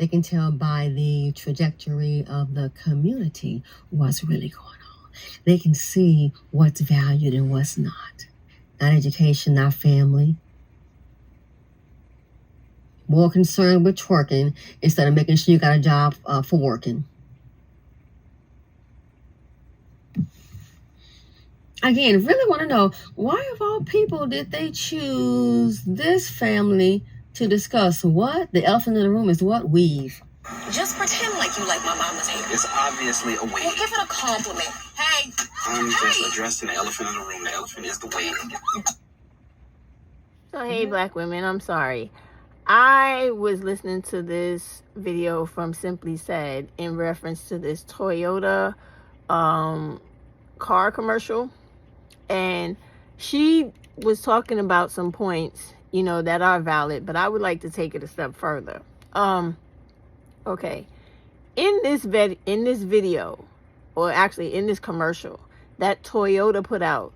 They can tell by the trajectory of the community what's really going on. They can see what's valued and what's not. Not education, not family. More concerned with twerking instead of making sure you got a job for working. Again, really want to know, why of all people did they choose this family to discuss what? The elephant in the room is what? Weave. Just pretend like you like my mama's hair. It's obviously a wig. Well, give it a compliment. Hey. I'm just addressing the elephant in the room. The elephant is the wig. So, hey, Black women, I'm sorry. I was listening to this video from Simply Said in reference to this Toyota car commercial. And she was talking about some points, you know, that are valid, but I would like to take it a step further. Okay. In this video, or actually in this commercial that Toyota put out,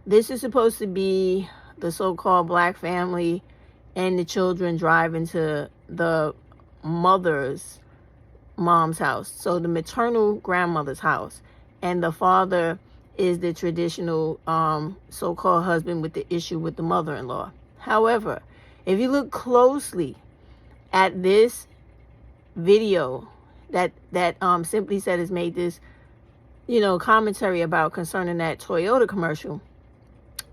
this is supposed to be the so-called black family and the children driving to the mom's house. So the maternal grandmother's house. And the father is the traditional so-called husband with the issue with the mother-in-law. However, if you look closely at this video that Simply Said has made this, you know, commentary about concerning that Toyota commercial,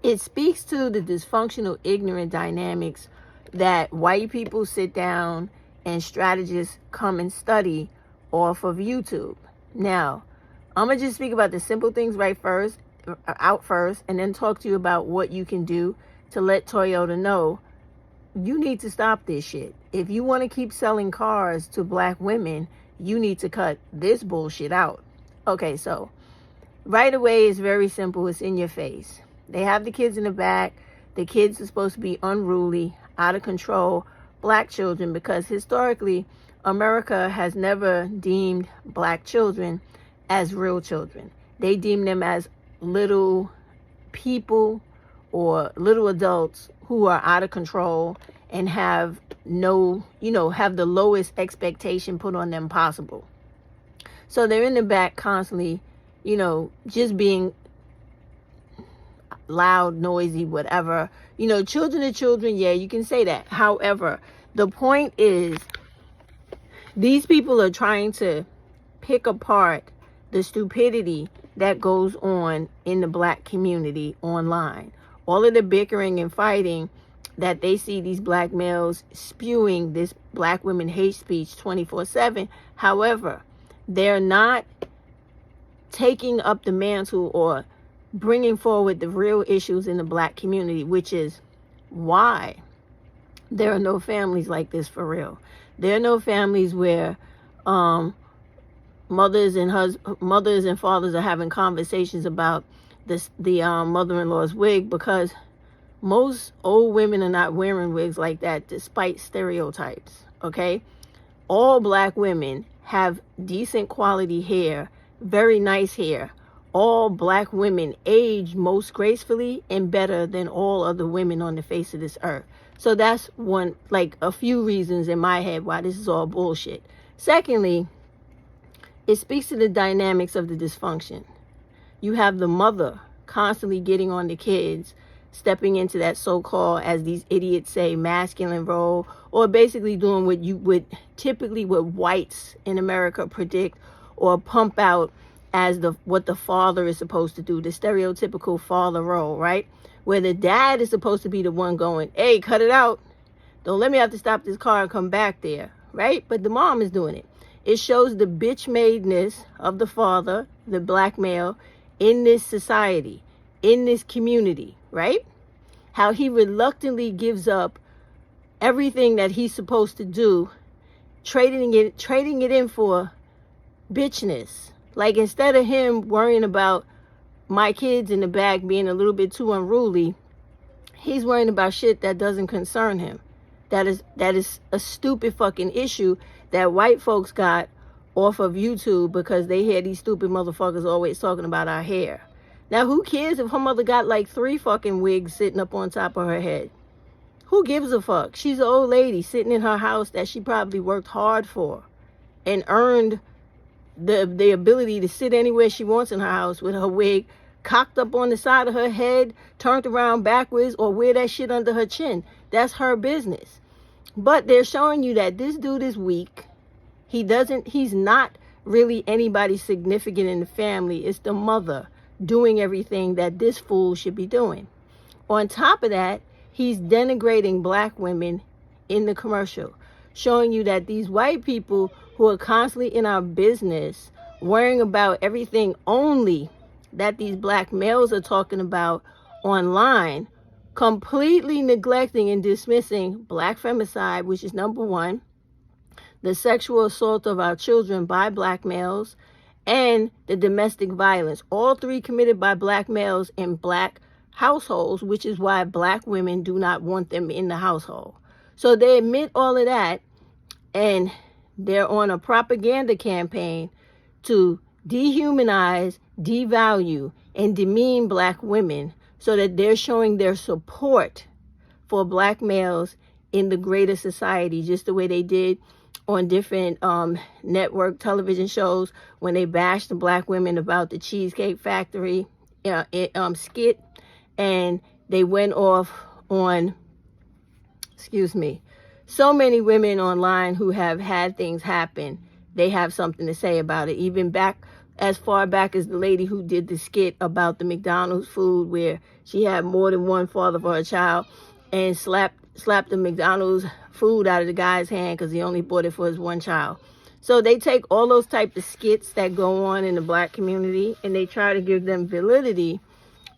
it speaks to the dysfunctional, ignorant dynamics that white people sit down and strategists come and study off of YouTube. Now, I'm going to just speak about the simple things out first, and then talk to you about what you can do to let Toyota know you need to stop this shit. If you want to keep selling cars to black women, you need to cut this bullshit out. Okay, so right away is very simple. It's in your face. They have the kids in the back. The kids are supposed to be unruly, out of control, black children, because historically, America has never deemed black children as real children. They deem them as little people or little adults who are out of control and have have the lowest expectation put on them possible. So they're in the back constantly, just being loud, noisy, whatever. Children are children, yeah, you can say that. However, the point is, these people are trying to pick apart the stupidity that goes on in the black community online. All of the bickering and fighting that they see these black males spewing this black women hate speech 24/7. However, they're not taking up the mantle or bringing forward the real issues in the black community, which is why there are no families like this for real. There are no families where mothers and fathers are having conversations about the mother-in-law's wig, because most old women are not wearing wigs like that, despite stereotypes. Okay, all black women have decent quality hair, very nice hair. All black women age most gracefully and better than all other women on the face of this earth. So that's a few reasons in my head why this is all bullshit. Secondly, it speaks to the dynamics of the dysfunction. You have the mother constantly getting on the kids, stepping into that so-called, as these idiots say, masculine role, or basically doing what you would typically, what whites in America predict or pump out as what the father is supposed to do, the stereotypical father role, right? Where the dad is supposed to be the one going, hey, cut it out. Don't let me have to stop this car and come back there, right? But the mom is doing it. It shows the bitch-madeness of the father, the black male, in this society, in this community, right? How he reluctantly gives up everything that he's supposed to do, trading it in for bitchness. Like, instead of him worrying about my kids in the back being a little bit too unruly, he's worrying about shit that doesn't concern him. That is a stupid fucking issue that white folks got off of YouTube because they hear these stupid motherfuckers always talking about our hair. Now, who cares if her mother got like 3 fucking wigs sitting up on top of her head? Who gives a fuck? She's an old lady sitting in her house that she probably worked hard for and earned the ability to sit anywhere she wants in her house with her wig cocked up on the side of her head, turned around backwards, or wear that shit under her chin. That's her business. But they're showing you that this dude is weak. He's not really anybody significant in the family. It's the mother doing everything that this fool should be doing. On top of that, he's denigrating black women in the commercial, showing you that these white people who are constantly in our business, worrying about everything only that these black males are talking about online, completely neglecting and dismissing black femicide, which is number one, the sexual assault of our children by black males, and the domestic violence, all three committed by black males in black households, which is why black women do not want them in the household. So they admit all of that, and they're on a propaganda campaign to dehumanize, devalue, and demean black women so that they're showing their support for black males in the greater society, just the way they did on different network television shows when they bashed the black women about the Cheesecake Factory skit, and they went off on, so many women online who have had things happen, they have something to say about it. Even back as far back as the lady who did the skit about the McDonald's food, where she had more than one father for her child and slapped the McDonald's food out of the guy's hand because he only bought it for his one child. So they take all those type of skits that go on in the black community and they try to give them validity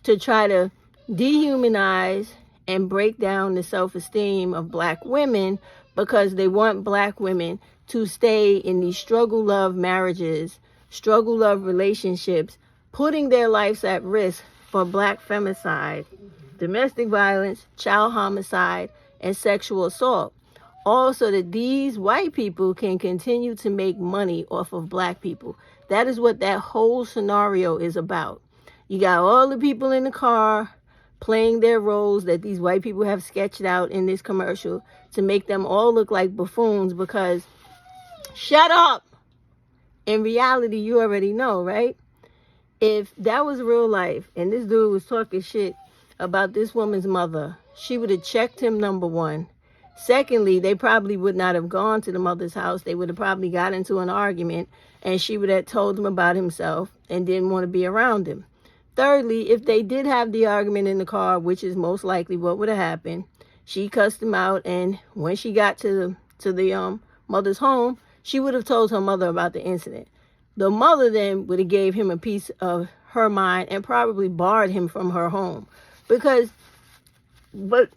to try to dehumanize and break down the self-esteem of black women, because they want black women to stay in these struggle love marriages, struggle love relationships, putting their lives at risk for black femicide, domestic violence, child homicide, and sexual assault. All so that these white people can continue to make money off of black people. That is what that whole scenario is about. You got all the people in the car playing their roles that these white people have sketched out in this commercial to make them all look like buffoons, because shut up. In reality, you already know, right? If that was real life and this dude was talking shit about this woman's mother, she would have checked him, number one. Secondly, they probably would not have gone to the mother's house. They would have probably got into an argument and she would have told him about himself and didn't want to be around him. Thirdly, if they did have the argument in the car, which is most likely what would have happened, she cussed him out, and when she got to the mother's home, she would have told her mother about the incident. The mother then would have gave him a piece of her mind and probably barred him from her home. But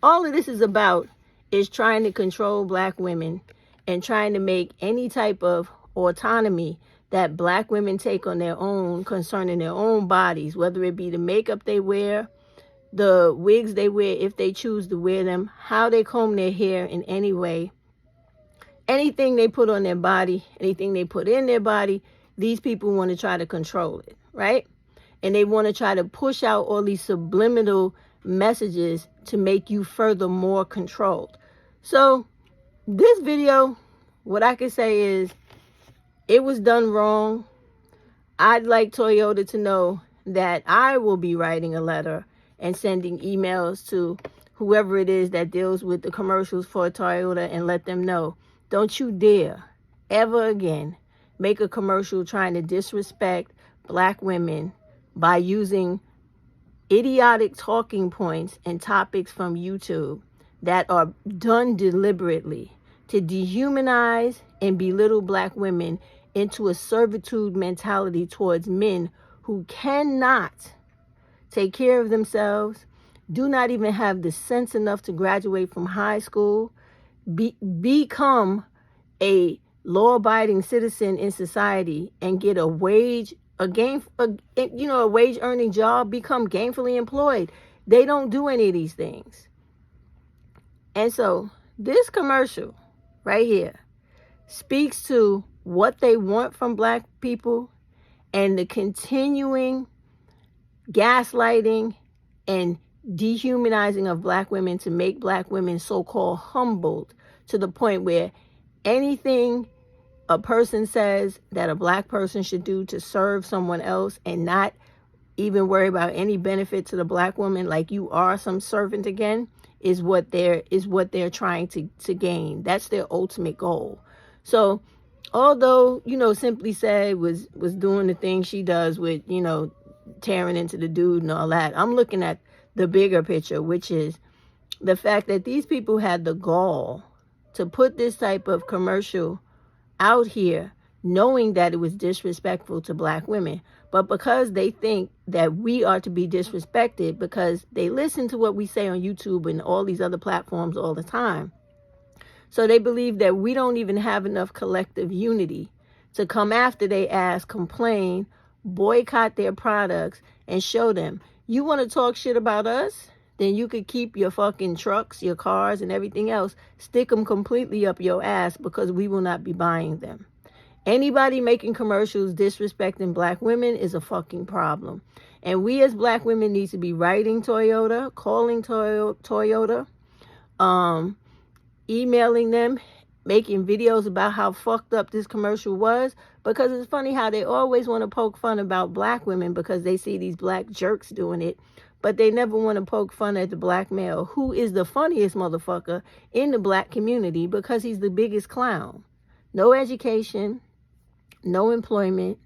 all of this is about is trying to control black women and trying to make any type of autonomy that black women take on their own concerning their own bodies, whether it be the makeup they wear, the wigs they wear if they choose to wear them, how they comb their hair in any way, anything they put on their body, anything they put in their body, these people want to try to control it, right? And they want to try to push out all these subliminal messages to make you further more controlled. So this video, what I can say is, it was done wrong. I'd like Toyota to know that I will be writing a letter and sending emails to whoever it is that deals with the commercials for Toyota and let them know, don't you dare ever again make a commercial trying to disrespect black women by using idiotic talking points and topics from YouTube that are done deliberately to dehumanize and belittle black women into a servitude mentality towards men who cannot take care of themselves, do not even have the sense enough to graduate from high school, become a law-abiding citizen in society and get a wage earning job, become gainfully employed. They don't do any of these things. And so this commercial right here speaks to what they want from black people and the continuing gaslighting and dehumanizing of black women to make black women so-called humbled to the point where anything a person says that a black person should do to serve someone else and not even worry about any benefit to the black woman, like you are some servant again, is what they're trying to gain. That's their ultimate goal. So although, Simply Said was doing the thing she does with, tearing into the dude and all that, I'm looking at the bigger picture, which is the fact that these people had the gall to put this type of commercial out here knowing that it was disrespectful to black women. But because they think that we are to be disrespected because they listen to what we say on YouTube and all these other platforms all the time. So they believe that we don't even have enough collective unity to come after they ass, complain, boycott their products, and show them, you want to talk shit about us? Then you could keep your fucking trucks, your cars, and everything else, stick them completely up your ass because we will not be buying them. Anybody making commercials disrespecting black women is a fucking problem. And we as black women need to be writing Toyota, calling Toyota, emailing them, making videos about how fucked up this commercial was. Because it's funny how they always want to poke fun about black women because they see these black jerks doing it. But they never want to poke fun at the black male, who is the funniest motherfucker in the black community because he's the biggest clown. No education, no employment,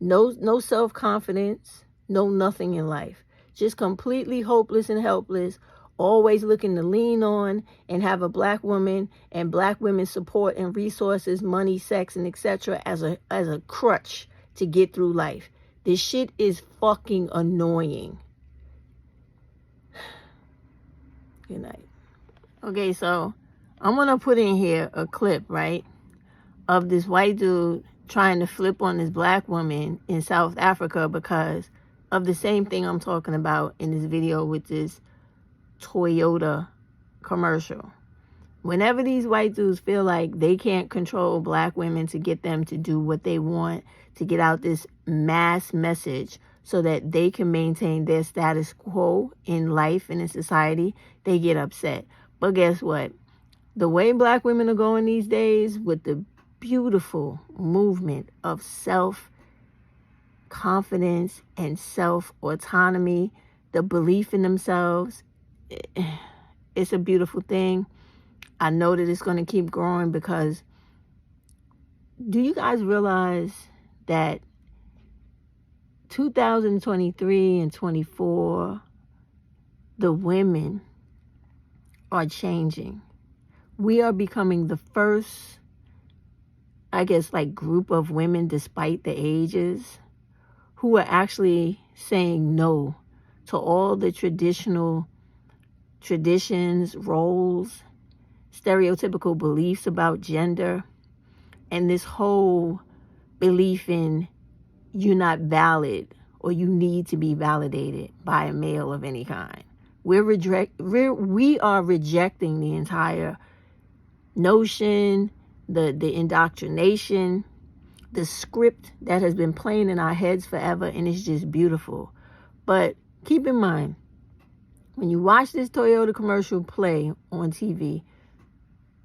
no self-confidence, no nothing in life. Just completely hopeless and helpless, always looking to lean on and have a black woman and black women's support and resources, money, sex, and etc. as a crutch to get through life. This shit is fucking annoying. Good night. Okay, so I'm gonna put in here a clip, right, of this white dude trying to flip on this black woman in South Africa because of the same thing I'm talking about in this video with this Toyota commercial. Whenever these white dudes feel like they can't control black women to get them to do what they want, to get out this mass message so that they can maintain their status quo in life and in society, they get upset. But guess what? The way black women are going these days with the beautiful movement of self-confidence and self-autonomy, the belief in themselves, it's a beautiful thing. I know that it's going to keep growing because do you guys realize that 2023 and 24, the women are changing. We are becoming the first, I guess, like group of women, despite the ages, who are actually saying no to all the traditions, roles, stereotypical beliefs about gender, and this whole belief in you're not valid or you need to be validated by a male of any kind. We are rejecting the entire notion, the indoctrination, the script that has been playing in our heads forever, and it's just beautiful. But keep in mind, when you watch this Toyota commercial play on TV,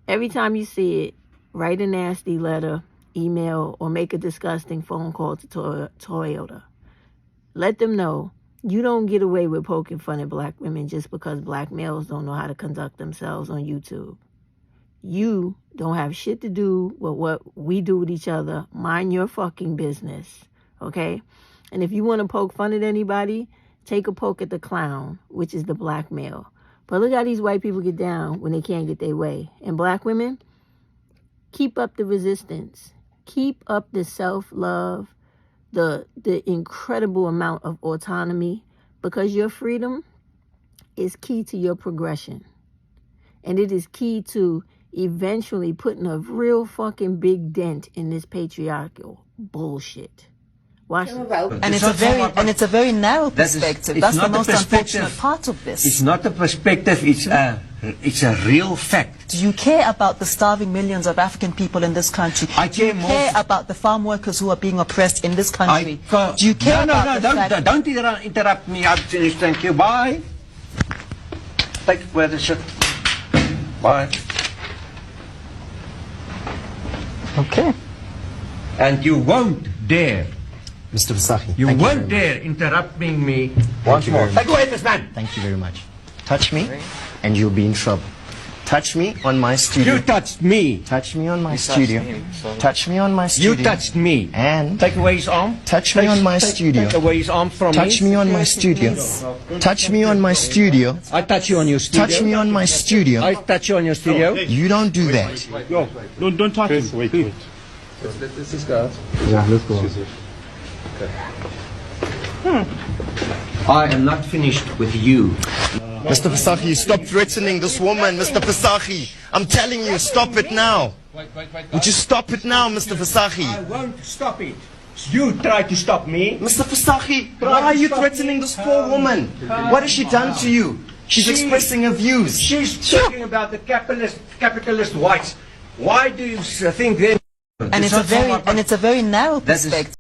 every time you see it, write a nasty letter, email, or make a disgusting phone call to Toyota. Let them know you don't get away with poking fun at black women just because black males don't know how to conduct themselves on YouTube. You don't have shit to do with what we do with each other. Mind your fucking business, okay? And if you want to poke fun at anybody, take a poke at the clown, which is the black male. But look how these white people get down when they can't get their way. And black women, keep up the resistance. Keep up the self-love, the incredible amount of autonomy, because your freedom is key to your progression. And it is key to eventually putting a real fucking big dent in this patriarchal bullshit. Watch it. And it's a very narrow perspective. That's the most unfortunate part of this. It's not a perspective, it's a real fact. Do you care about the starving millions of African people in this country? I care more. Do you care about the farm workers who are being oppressed in this country? Do you care about the fact... Don't interrupt me. Thank you. Bye. Take where the shit. Bye. Okay. And you won't dare. Mr. Vasahi. You won't dare interrupting me once more. Take away this man. Thank you very much. Touch me and you'll be in trouble. Touch me on my studio. You touched me. Touch me on my studio. Touch me on my studio. You touched me. And take away his arm. Touch me on my studio. Take away his arm from me. Touch me on my studio. Touch me on my studio. I touch you on your studio. Touch me on my studio. I touch you on your studio. You don't do that. Don't touch him. Wait. This is God. Yeah, let's go. I am not finished with you. Mr. Vasahi, stop threatening this woman, Mr. Vasahi. I'm telling you, stop it now. Would you stop it now, Mr. Vasahi? I won't stop it. You try to stop me. Mr. Vasahi, why are you threatening this poor woman? What has she done to you? She's expressing her views. She's talking about the capitalist whites. Why do you think they... And it's a very narrow perspective.